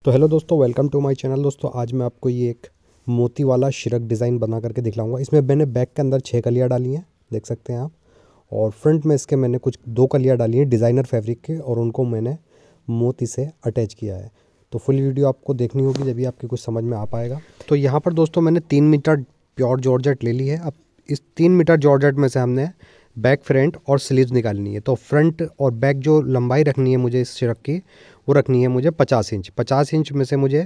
तो हेलो दोस्तों, welcome to my channel. दोस्तों आज मैं आपको ये एक मोती वाला शिरक डिज़ाइन बना करके दिखलाऊंगा। इसमें मैंने बैक के अंदर 6 कलियाँ डाली हैं, देख सकते हैं आप। और फ्रंट में इसके मैंने कुछ 2 कलियाँ डाली हैं डिज़ाइनर फैब्रिक के, और उनको मैंने मोती से अटैच किया है। तो फुल वीडियो आपको देखनी होगी, जब भी आपकी कुछ समझ में आ पाएगा। तो यहाँ पर दोस्तों मैंने 3 मीटर प्योर जॉर्जेट ले ली है। अब इस 3 मीटर जॉर्जेट में से हमने बैक, फ्रंट और स्लीव्स निकालनी है। तो फ्रंट और बैक जो लंबाई रखनी है मुझे इस शिरक की, वो रखनी है मुझे 50 इंच। 50 इंच में से मुझे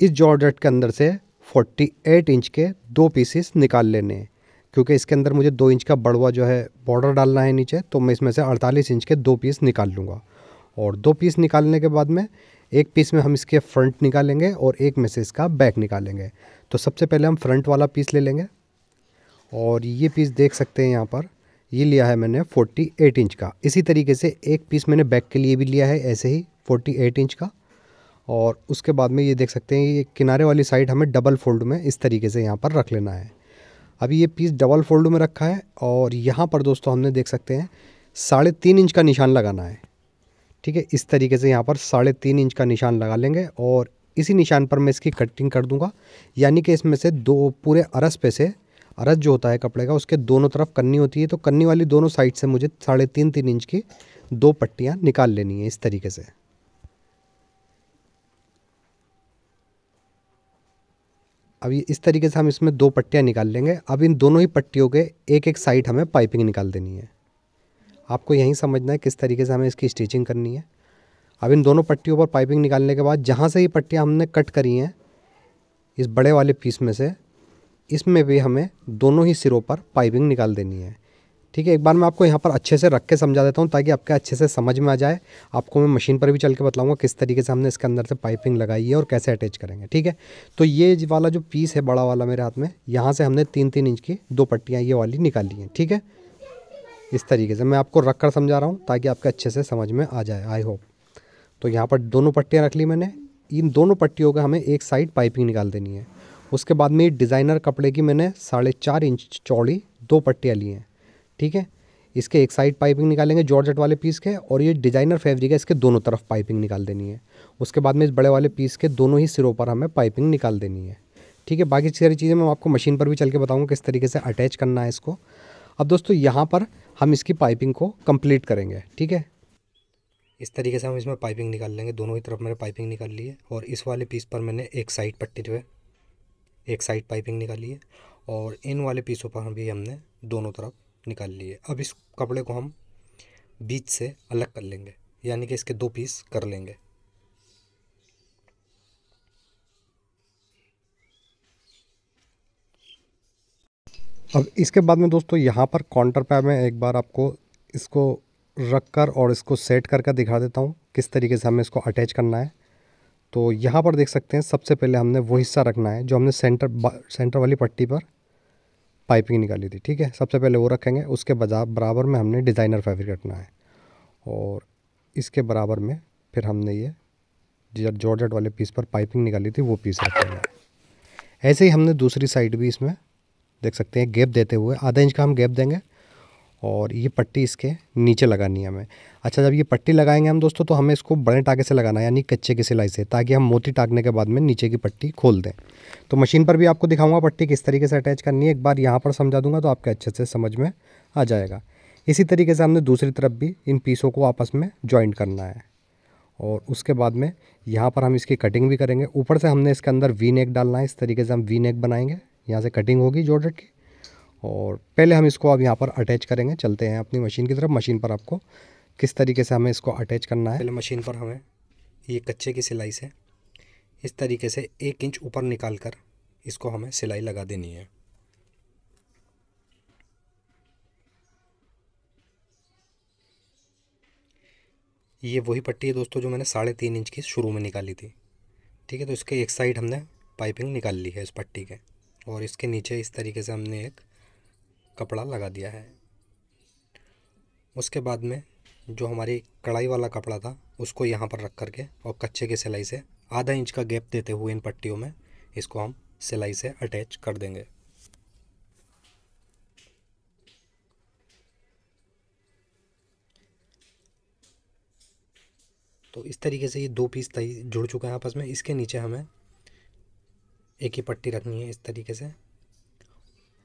इस जॉर्जेट के अंदर से 48 इंच के 2 पीसेस निकाल लेने हैं, क्योंकि इसके अंदर मुझे 2 इंच का बड़वा जो है बॉर्डर डालना है नीचे। तो मैं इसमें से 48 इंच के 2 पीस निकाल लूँगा। और 2 पीस निकालने के बाद में एक पीस में हम इसके फ्रंट निकालेंगे और एक में से इसका बैक निकालेंगे। तो सबसे पहले हम फ्रंट वाला पीस ले लेंगे, और ये पीस देख सकते हैं यहाँ पर, ये लिया है मैंने 48 इंच का। इसी तरीके से एक पीस मैंने बैक के लिए भी लिया है, ऐसे ही 48 इंच का। और उसके बाद में ये देख सकते हैं, ये किनारे वाली साइड हमें डबल फोल्ड में इस तरीके से यहाँ पर रख लेना है। अभी ये पीस डबल फोल्ड में रखा है, और यहाँ पर दोस्तों हमने देख सकते हैं 3.5 इंच का निशान लगाना है। ठीक है, इस तरीके से यहाँ पर 3.5 इंच का निशान लगा लेंगे, और इसी निशान पर मैं इसकी कटिंग कर दूंगा। यानी कि इसमें से दो पूरे अरस पे से, अरस जो होता है कपड़े का, उसके दोनों तरफ कन्नी होती है, तो कन्नी वाली दोनों साइड से मुझे 3.5 इंच की 2 पट्टियाँ निकाल लेनी है इस तरीके से। अभी इस तरीके से हम इसमें 2 पट्टियाँ निकाल लेंगे। अब इन दोनों ही पट्टियों के एक एक साइड हमें पाइपिंग निकाल देनी है। आपको यहीं समझना है किस तरीके से हमें इसकी स्टिचिंग करनी है। अब इन दोनों पट्टियों पर पाइपिंग निकालने के बाद, जहाँ से ये पट्टियाँ हमने कट करी हैं इस बड़े वाले पीस में से, इसमें भी हमें दोनों ही सिरों पर पाइपिंग निकाल देनी है। ठीक है, एक बार मैं आपको यहाँ पर अच्छे से रख के समझा देता हूँ, ताकि आपके अच्छे से समझ में आ जाए। आपको मैं मशीन पर भी चल के बताऊँगा किस तरीके से हमने इसके अंदर से पाइपिंग लगाई है और कैसे अटैच करेंगे। ठीक है, तो ये वाला जो पीस है बड़ा वाला मेरे हाथ में, यहाँ से हमने 3-3 इंच की 2 पट्टियाँ ये वाली निकाली हैं। ठीक है, इस तरीके से मैं आपको रख कर समझा रहा हूँ ताकि आपके अच्छे से समझ में आ जाए, आई होप। तो यहाँ पर दोनों पट्टियाँ रख ली मैंने। इन दोनों पट्टियों का हमें एक साइड पाइपिंग निकाल देनी है। उसके बाद में ये डिज़ाइनर कपड़े की मैंने 4.5 इंच चौड़ी 2 पट्टियाँ ली हैं। ठीक है, इसके एक साइड पाइपिंग निकालेंगे जॉर्जेट वाले पीस के, और ये डिज़ाइनर फैब्रिक है, इसके दोनों तरफ पाइपिंग निकाल देनी है। उसके बाद में इस बड़े वाले पीस के दोनों ही सिरों पर हमें पाइपिंग निकाल देनी है। ठीक है, बाकी सारी चीज़ें मैं आपको मशीन पर भी चल के बताऊँगा किस तरीके से अटैच करना है इसको। अब दोस्तों यहाँ पर हम इसकी पाइपिंग को कंप्लीट करेंगे। ठीक है, इस तरीके से हम इसमें पाइपिंग निकाल लेंगे। दोनों ही तरफ मैंने पाइपिंग निकाल ली है, और इस वाले पीस पर मैंने एक साइड पट्टी जो है एक साइड पाइपिंग निकाली है, और इन वाले पीसों पर भी हमने दोनों तरफ निकाल ली है। अब इस कपड़े को हम बीच से अलग कर लेंगे, यानी कि इसके 2 पीस कर लेंगे। अब इसके बाद में दोस्तों यहाँ पर काउंटर पर मैं एक बार आपको इसको रख कर और इसको सेट करके दिखा देता हूँ किस तरीके से हमें इसको अटैच करना है। तो यहाँ पर देख सकते हैं, सबसे पहले हमने वो हिस्सा रखना है जो हमने सेंटर वाली पट्टी पर पाइपिंग निकाली थी। ठीक है, सबसे पहले वो रखेंगे। उसके बराबर में हमने डिज़ाइनर फैब्रिक रखना है, और इसके बराबर में फिर हमने ये जॉर्जेट वाले पीस पर पाइपिंग निकाली थी वो पीस रखेंगे। ऐसे ही हमने दूसरी साइड भी इसमें देख सकते हैं गैप देते हुए, आधा इंच का हम गैप देंगे, और ये पट्टी इसके नीचे लगानी है हमें। अच्छा, जब ये पट्टी लगाएंगे हम दोस्तों, तो हमें इसको बड़े टाके से लगाना है, यानी कच्चे की सिलाई से, ताकि हम मोती टाकने के बाद में नीचे की पट्टी खोल दें। तो मशीन पर भी आपको दिखाऊंगा पट्टी किस तरीके से अटैच करनी है, एक बार यहाँ पर समझा दूंगा तो आपके अच्छे से समझ में आ जाएगा। इसी तरीके से हमने दूसरी तरफ भी इन पीसों को आपस में जॉइंट करना है, और उसके बाद में यहाँ पर हम इसकी कटिंग भी करेंगे। ऊपर से हमने इसके अंदर वी नेक डालना है, इस तरीके से हम वी नेक बनाएंगे, यहाँ से कटिंग होगी जॉर्जेट की। और पहले हम इसको अब यहाँ पर अटैच करेंगे। चलते हैं अपनी मशीन की तरफ, मशीन पर आपको किस तरीके से हमें इसको अटैच करना है। पहले मशीन पर हमें ये कच्चे की सिलाई से इस तरीके से 1 इंच ऊपर निकाल कर इसको हमें सिलाई लगा देनी है। ये वही पट्टी है दोस्तों जो मैंने 3.5 इंच की शुरू में निकाली थी। ठीक है, तो इसके एक साइड हमने पाइपिंग निकाल ली है इस पट्टी के, और इसके नीचे इस तरीके से हमने एक कपड़ा लगा दिया है। उसके बाद में जो हमारी कढ़ाई वाला कपड़ा था उसको यहाँ पर रख करके, और कच्चे की सिलाई से आधा इंच का गैप देते हुए इन पट्टियों में इसको हम सिलाई से अटैच कर देंगे। तो इस तरीके से ये दो पीस जुड़ चुका है आपस में। इसके नीचे हमें एक ही पट्टी रखनी है इस तरीके से,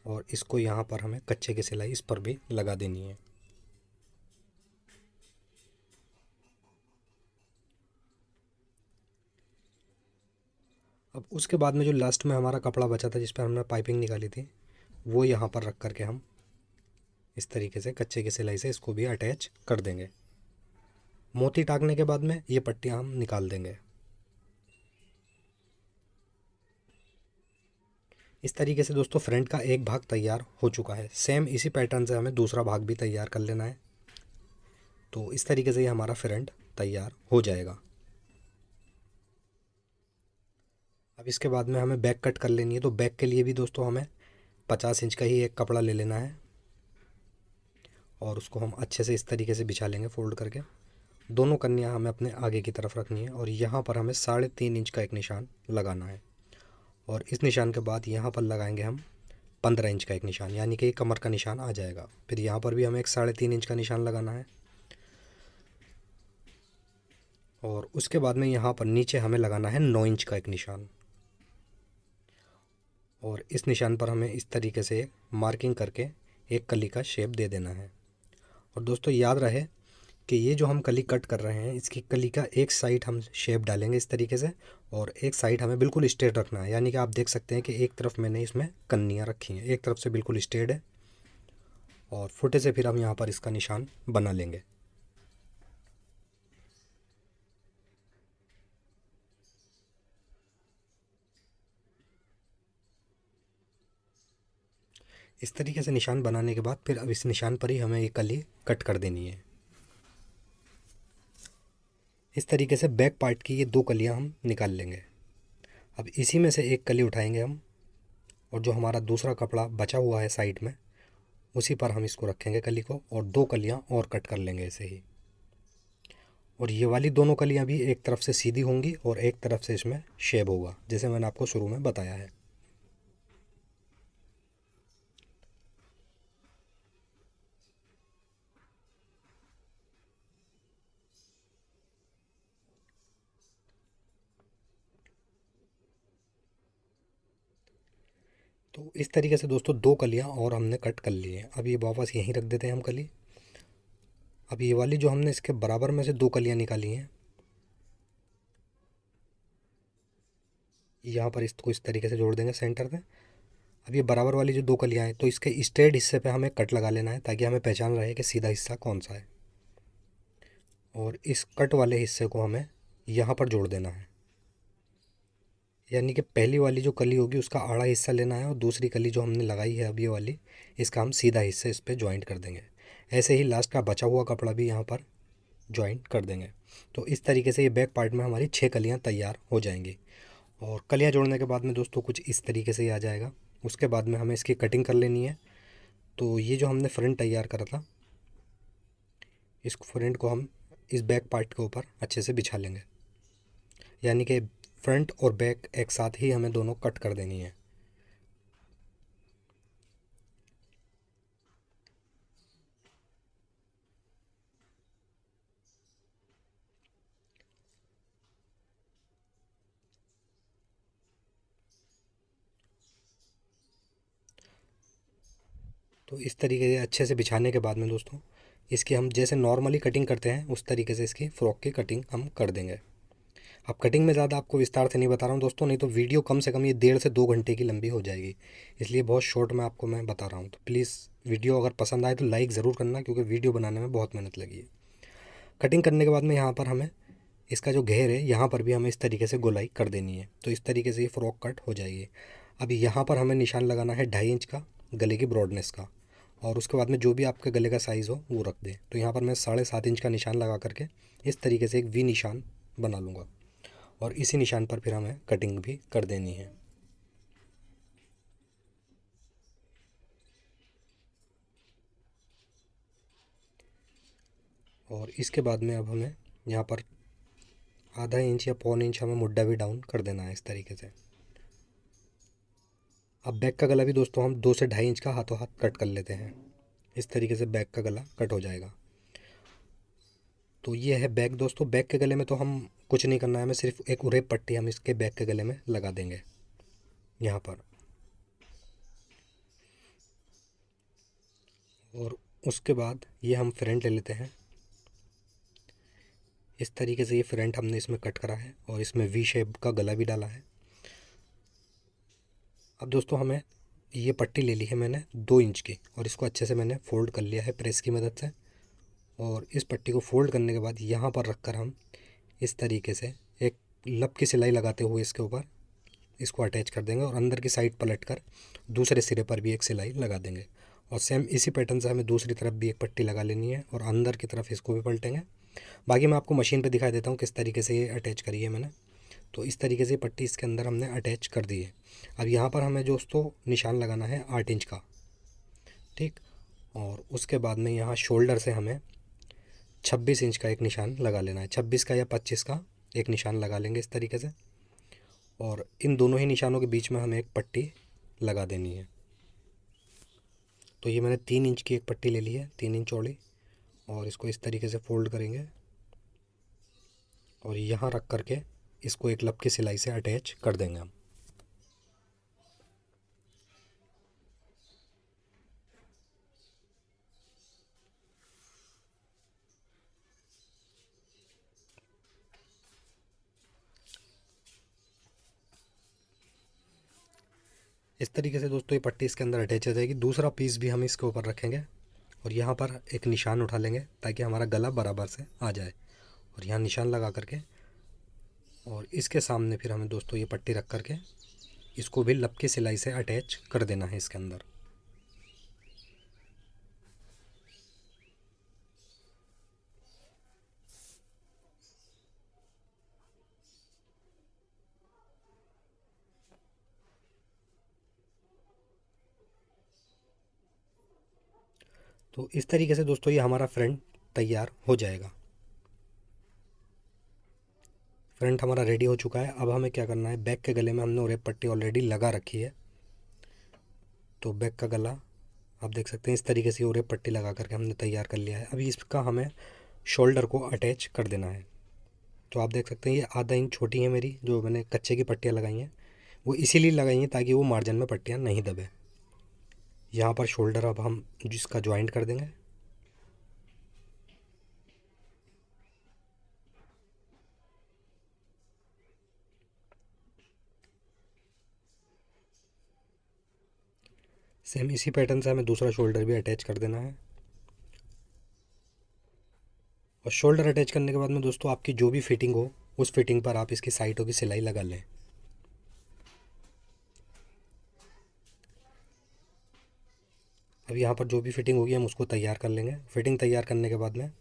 और इसको यहाँ पर हमें कच्चे की सिलाई इस पर भी लगा देनी है। अब उसके बाद में जो लास्ट में हमारा कपड़ा बचा था जिस पर हमने पाइपिंग निकाली थी, वो यहाँ पर रख करके हम इस तरीके से कच्चे की सिलाई से इसको भी अटैच कर देंगे। मोती टाकने के बाद में ये पट्टियाँ हम निकाल देंगे। इस तरीके से दोस्तों फ्रंट का एक भाग तैयार हो चुका है। सेम इसी पैटर्न से हमें दूसरा भाग भी तैयार कर लेना है। तो इस तरीके से ये हमारा फ्रंट तैयार हो जाएगा। अब इसके बाद में हमें बैक कट कर लेनी है। तो बैक के लिए भी दोस्तों हमें 50 इंच का ही एक कपड़ा ले लेना है, और उसको हम अच्छे से इस तरीके से बिछा लेंगे फोल्ड करके। दोनों कन्या हमें अपने आगे की तरफ रखनी है, और यहाँ पर हमें 3.5 इंच का एक निशान लगाना है, और इस निशान के बाद यहाँ पर लगाएंगे हम 15 इंच का एक निशान, यानी कि कमर का निशान आ जाएगा। फिर यहाँ पर भी हमें एक 3.5 इंच का निशान लगाना है, और उसके बाद में यहाँ पर नीचे हमें लगाना है 9 इंच का एक निशान, और इस निशान पर हमें इस तरीके से मार्किंग करके एक कली का शेप दे देना है। और दोस्तों याद रहे कि ये जो हम कली कट कर रहे हैं, इसकी कली का एक साइड हम शेप डालेंगे इस तरीके से, और एक साइड हमें बिल्कुल स्ट्रेट रखना है। यानी कि आप देख सकते हैं कि एक तरफ मैंने इसमें कन्नियाँ रखी हैं, एक तरफ से बिल्कुल स्ट्रेट है, और फुटे से फिर हम यहाँ पर इसका निशान बना लेंगे। इस तरीके से निशान बनाने के बाद फिर अब इस निशान पर ही हमें ये कली कट कर देनी है। इस तरीके से बैक पार्ट की ये दो कलियां हम निकाल लेंगे। अब इसी में से एक कली उठाएंगे हम, और जो हमारा दूसरा कपड़ा बचा हुआ है साइड में, उसी पर हम इसको रखेंगे कली को, और दो कलियां और कट कर लेंगे ऐसे ही। और ये वाली दोनों कलियां भी एक तरफ से सीधी होंगी और एक तरफ से इसमें शेप होगा, जैसे मैंने आपको शुरू में बताया है। तो इस तरीके से दोस्तों दो कलियां और हमने कट कर ली हैं। अब ये वापस यहीं रख देते हैं हम कली। अब ये वाली जो हमने इसके बराबर में से दो कलियां निकाली हैं, यहाँ पर इसको इस तरीके से जोड़ देंगे सेंटर में। अब ये बराबर वाली जो दो कलियां हैं, तो इसके स्ट्रेट हिस्से पे हमें कट लगा लेना है, ताकि हमें पहचान रहे कि सीधा हिस्सा कौन सा है। और इस कट वाले हिस्से को हमें यहाँ पर जोड़ देना है। यानी कि पहली वाली जो कली होगी उसका आड़ा हिस्सा लेना है, और दूसरी कली जो हमने लगाई है अब ये वाली, इसका हम सीधा हिस्सा इस पर ज्वाइंट कर देंगे। ऐसे ही लास्ट का बचा हुआ कपड़ा भी यहाँ पर ज्वाइंट कर देंगे। तो इस तरीके से ये बैक पार्ट में हमारी 6 कलियाँ तैयार हो जाएंगी। और कलियाँ जोड़ने के बाद में दोस्तों कुछ इस तरीके से ही आ जाएगा। उसके बाद में हमें इसकी कटिंग कर लेनी है। तो ये जो हमने फ्रंट तैयार करा था, इस फ्रंट को हम इस बैक पार्ट के ऊपर अच्छे से बिछा लेंगे। यानी कि फ्रंट और बैक एक साथ ही हमें दोनों कट कर देनी है। तो इस तरीके से अच्छे से बिछाने के बाद में दोस्तों, इसकी हम जैसे नॉर्मली कटिंग करते हैं उस तरीके से इसकी फ़्रॉक की कटिंग हम कर देंगे। अब कटिंग में ज़्यादा आपको विस्तार से नहीं बता रहा हूँ दोस्तों, नहीं तो वीडियो कम से कम ये 1.5 से 2 घंटे की लंबी हो जाएगी। इसलिए बहुत शॉर्ट में आपको मैं बता रहा हूँ। तो प्लीज़ वीडियो अगर पसंद आए तो लाइक ज़रूर करना, क्योंकि वीडियो बनाने में बहुत मेहनत लगी है। कटिंग करने के बाद में यहाँ पर हमें इसका जो घेर है, यहाँ पर भी हमें इस तरीके से गोलाई कर देनी है। तो इस तरीके से ये फ़्रॉक कट हो जाएगी। अभी यहाँ पर हमें निशान लगाना है 2.5 इंच का गले की ब्रॉडनेस का, और उसके बाद में जो भी आपके गले का साइज़ हो वो रख दें। तो यहाँ पर मैं 7.5 इंच का निशान लगा करके इस तरीके से एक वी निशान बना लूँगा, और इसी निशान पर फिर हमें कटिंग भी कर देनी है। और इसके बाद में अब हमें यहाँ पर ½ इंच या 1.25 इंच हमें मुड्डा भी डाउन कर देना है इस तरीके से। अब बैक का गला भी दोस्तों हम 2 से 2.5 इंच का हाथों हाथ कट कर लेते हैं। इस तरीके से बैक का गला कट हो जाएगा। तो ये है बैक दोस्तों। बैक के गले में तो हम कुछ नहीं करना है हमें, सिर्फ एक उरेप पट्टी हम इसके बैक के गले में लगा देंगे यहाँ पर। और उसके बाद ये हम फ्रंट ले लेते हैं। इस तरीके से ये फ्रंट हमने इसमें कट करा है और इसमें वी शेप का गला भी डाला है। अब दोस्तों हमें ये पट्टी ले ली है मैंने 2 इंच की, और इसको अच्छे से मैंने फ़ोल्ड कर लिया है प्रेस की मदद से। और इस पट्टी को फ़ोल्ड करने के बाद यहाँ पर रख कर हम इस तरीके से एक लब की सिलाई लगाते हुए इसके ऊपर इसको अटैच कर देंगे, और अंदर की साइड पलट कर दूसरे सिरे पर भी एक सिलाई लगा देंगे। और सेम इसी पैटर्न से हमें दूसरी तरफ भी एक पट्टी लगा लेनी है और अंदर की तरफ इसको भी पलटेंगे। बाकी मैं आपको मशीन पे दिखा देता हूँ किस तरीके से ये अटैच करी है मैंने। तो इस तरीके से पट्टी इसके अंदर हमने अटैच कर दी है। अब यहाँ पर हमें दोस्तों निशान लगाना है 8 इंच का, ठीक। और उसके बाद में यहाँ शोल्डर से हमें 26 इंच का एक निशान लगा लेना है। 26 का या 25 का एक निशान लगा लेंगे इस तरीके से, और इन दोनों ही निशानों के बीच में हमें एक पट्टी लगा देनी है। तो ये मैंने 3 इंच की एक पट्टी ले ली है, 3 इंच चौड़ी, और इसको इस तरीके से फोल्ड करेंगे और यहाँ रख करके इसको एक लब की सिलाई से अटैच कर देंगे हम। इस तरीके से दोस्तों ये पट्टी इसके अंदर अटैच हो जाएगी। दूसरा पीस भी हम इसके ऊपर रखेंगे और यहाँ पर एक निशान उठा लेंगे ताकि हमारा गला बराबर से आ जाए, और यहाँ निशान लगा करके और इसके सामने फिर हमें दोस्तों ये पट्टी रख करके इसको भी लब की सिलाई से अटैच कर देना है इसके अंदर। तो इस तरीके से दोस्तों ये हमारा फ्रंट तैयार हो जाएगा। फ्रंट हमारा रेडी हो चुका है। अब हमें क्या करना है, बैक के गले में हमने ओरेप पट्टी ऑलरेडी लगा रखी है, तो बैक का गला आप देख सकते हैं इस तरीके से ओरेप पट्टी लगा करके हमने तैयार कर लिया है। अभी इसका हमें शोल्डर को अटैच कर देना है। तो आप देख सकते हैं ये आधा इंच छोटी है मेरी, जो मैंने कच्चे की पट्टियाँ लगाई हैं वो इसीलिए लगाई हैं ताकि वो मार्जिन में पट्टियाँ नहीं दबे। यहाँ पर शोल्डर अब हम जिसका ज्वाइंट कर देंगे। सेम इसी पैटर्न से हमें दूसरा शोल्डर भी अटैच कर देना है। और शोल्डर अटैच करने के बाद में दोस्तों आपकी जो भी फिटिंग हो उस फिटिंग पर आप इसकी साइडों की सिलाई लगा लें। अब यहाँ पर जो भी फिटिंग होगी हम उसको तैयार कर लेंगे। फिटिंग तैयार करने के बाद में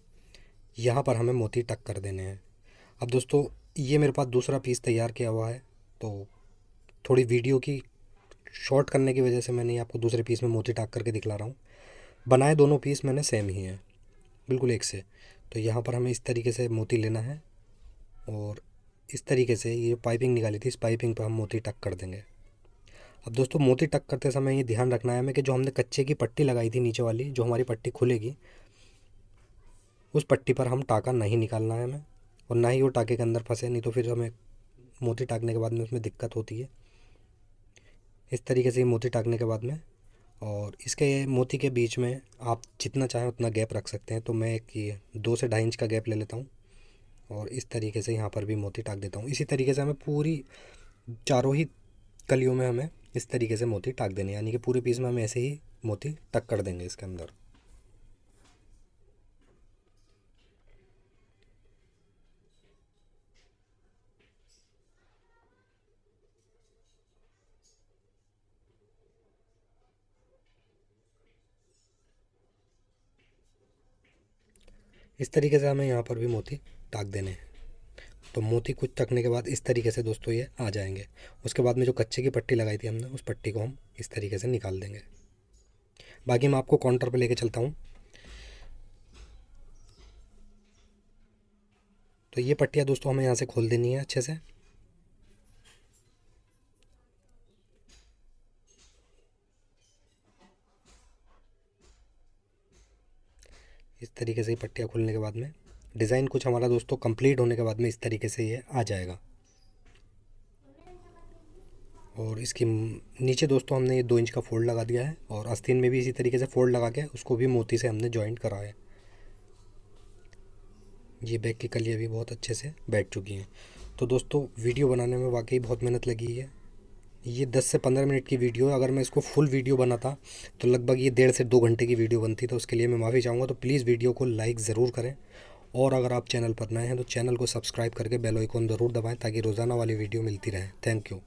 यहाँ पर हमें मोती टक कर देने हैं। अब दोस्तों ये मेरे पास दूसरा पीस तैयार किया हुआ है, तो थोड़ी वीडियो की शॉर्ट करने की वजह से मैंने आपको दूसरे पीस में मोती टाक करके दिखला रहा हूँ। बनाए दोनों पीस मैंने सेम ही हैं, बिल्कुल एक से। तो यहाँ पर हमें इस तरीके से मोती लेना है और इस तरीके से ये पाइपिंग निकाली थी, इस पाइपिंग पर हम मोती टक कर देंगे। अब दोस्तों मोती टक करते समय ये ध्यान रखना है हमें कि जो हमने कच्चे की पट्टी लगाई थी नीचे वाली, जो हमारी पट्टी खुलेगी, उस पट्टी पर हम टाका नहीं निकालना है हमें, और ना ही वो टाके के अंदर फंसे, नहीं तो फिर हमें मोती टाकने के बाद में उसमें दिक्कत होती है। इस तरीके से ये मोती टाकने के बाद में, और इसके मोती के बीच में आप जितना चाहें उतना गैप रख सकते हैं। तो मैं एक ये 2 से 2.5 इंच का गैप ले लेता हूँ और इस तरीके से यहाँ पर भी मोती टाक देता हूँ। इसी तरीके से हमें पूरी चारों ही कलियों में हमें इस तरीके से मोती टाक देने, यानी कि पूरे पीस में हम ऐसे ही मोती टक कर देंगे इसके अंदर। इस तरीके से हमें यहाँ पर भी मोती टाक देने हैं। तो मोती कुछ टकने के बाद इस तरीके से दोस्तों ये आ जाएंगे। उसके बाद में जो कच्चे की पट्टी लगाई थी हमने, उस पट्टी को हम इस तरीके से निकाल देंगे। बाकी मैं आपको काउंटर पे लेके चलता हूँ। तो ये पट्टियाँ दोस्तों हमें यहाँ से खोल देनी है अच्छे से। इस तरीके से ही पट्टियाँ खोलने के बाद में डिज़ाइन कुछ हमारा दोस्तों कंप्लीट होने के बाद में इस तरीके से ये आ जाएगा। और इसकी नीचे दोस्तों हमने ये 2 इंच का फोल्ड लगा दिया है और आस्तीन में भी इसी तरीके से फोल्ड लगा के उसको भी मोती से हमने जॉइंट करा है। ये बैक की कलियाँ भी बहुत अच्छे से बैठ चुकी हैं। तो दोस्तों वीडियो बनाने में वाकई बहुत मेहनत लगी है। ये 10 से 15 मिनट की वीडियो है। अगर मैं इसको फुल वीडियो बनाता तो लगभग ये 1.5 से 2 घंटे की वीडियो बनती। तो उसके लिए मैं माफ़ी चाहूँगा। तो प्लीज़ वीडियो को लाइक ज़रूर करें और अगर आप चैनल पर नए हैं तो चैनल को सब्सक्राइब करके बेल आइकन ज़रूर दबाएं ताकि रोज़ाना वाली वीडियो मिलती रहे। Thank you.